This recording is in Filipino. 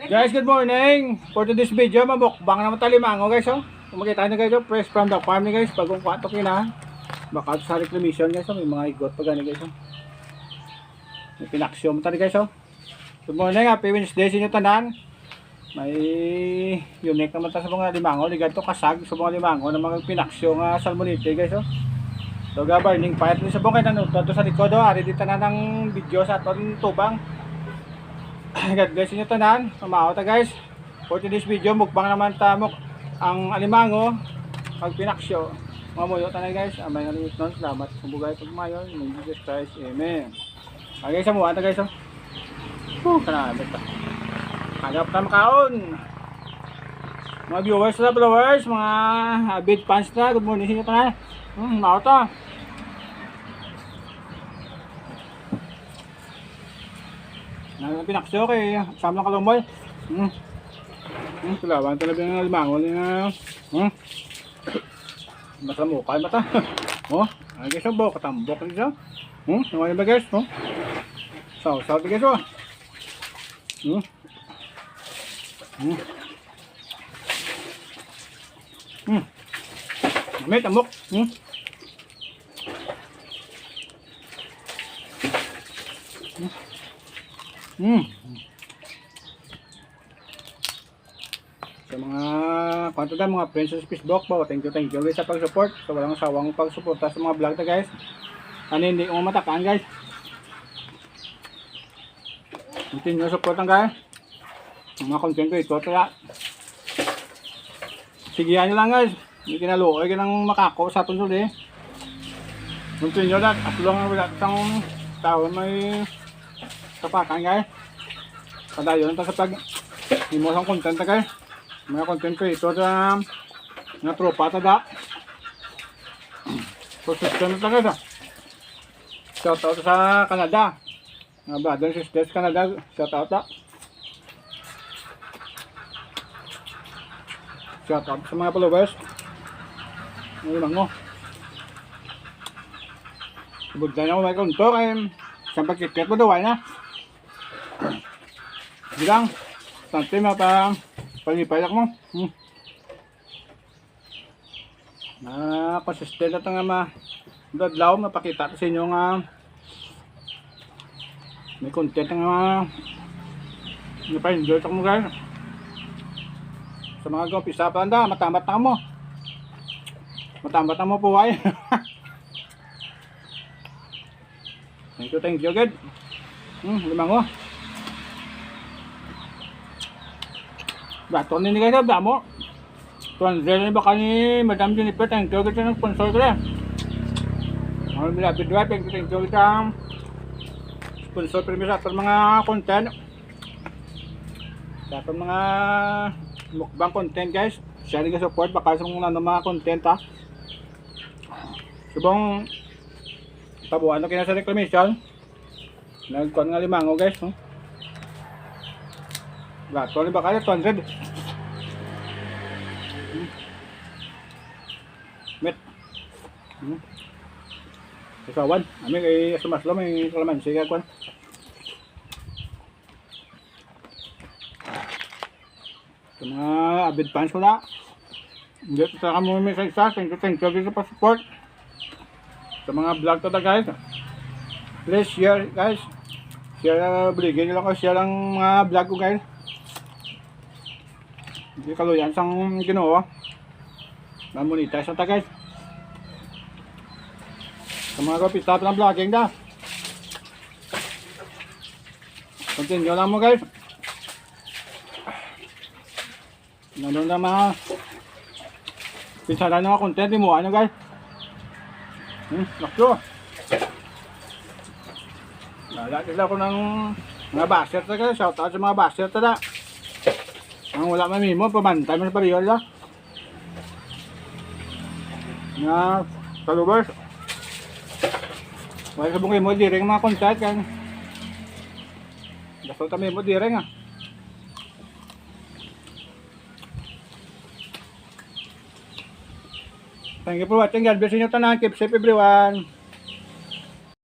Guys, good morning. For today's video, mabukbang naman tayo limango guys. Oh. Kung makita nyo guys, oh, fresh from the farm guys. Bagong kwato kina. Baka sa reclamation guys. Oh. May mga igot pa gani guys. Oh. May pinaksyon tayo guys. Oh. Good morning. Happy Wednesday sa inyo tanan. May unique naman tayo sa mga limango. Ligad to kasag sa mga limango na mga pinaksyon salmonite guys. Oh. So burning fire sa bukay na nuto sa likod. Oh. Ari dito na ng video sa aton tubang. God bless inyo tanan. Mamahaw ta guys. For today's video, mukbang naman tamok ang alimango pag pinaksyo. Mamuyo tanan guys. Amay nga limit nun. Salamat sa bugay pagmayon. In Jesus Christ. Amen. Okay, sa muha ta guys. Kanabit ta. Hanap ta makaon. Mga viewers na followers, mga avid fans na. Good morning sa inyo tanan. Mamahaw ta. Pinaksyo kay sama ng kalumoy. Kulawan talaga ng limango na. Mata mo kay mata. Oh, ay guys, bo katambok dito. Nawala ba guys, no? Saw guys, oh. May tambok. Sa mga kwanto na mga friends sa Facebook po, thank you guys sa pag-support. So walang sawang pag-suporta sa mga vlog na guys. Ano hindi ko matakaan guys. Continue support lang guys. Mga content ko ito kaya sigihan nyo lang guys. Hindi kinaluoy ka ng makako sa atin suli. Continue lang at lang ang wala isang taon may kapakan guys. Padayon ito sa pag imosang content na guys. Mga content ko ito sa mga tropa tada. Consistent na guys. Shout out sa Canada. Mga brother and sisters Canada. Shout out ta. Shout out sa mga followers. Ngayon lang mo. Subugdan ako may konto kay sa pagkikit mo daw ay na. Bilang tante mapa palipay mo. Consistent na ito nga dadlaw mapakita sa inyo nga may content nga napa-enjoy ito mo guys. Sa mga gumpisa pa anda, matambat na mo. Matambat na mo po ay. Thank you good. Limango. Bato nini guys, damo. Tuan-tuan ba kani Madam Jennifer, thank you guys ng sponsor ko rin. Ang bilapid drive, thank you guys ang sponsor premier sa atong mga content. Sa atong mga mukbang content guys. Share nga support baka sa mga content ha. Subong tabuan na kina sa reclamation. Nagkuhan nga limango guys. Bato ni ba kaya 200. Met. Kawan, ami kay sumaslo may kalamansi ka kwan. Sa mga avid fans ko na. Dito sa kamo may sa thank you sa support. Sa mga vlog to guys. Please share guys. Share bigyan niyo lang ko share ang mga vlog ko guys. Hindi kaluyan sang Ginoo. Mamonetize na ta guys. Sa mga kapita ng vlogging da. Continue lang mo guys. Nandun na mga pinsalan ng mga content mo ano guys. Nakso. Lalaki lang ko ng mga basher ta guys. Shout out sa mga basher ta da. Ang wala mamimo, pamantay mo sa pariyola. Nga, followers. Wala sabong kayo mo, direng mga content kan. Gasol kami mo, direng ah. Thank you for watching. God bless you tanan. Keep safe everyone.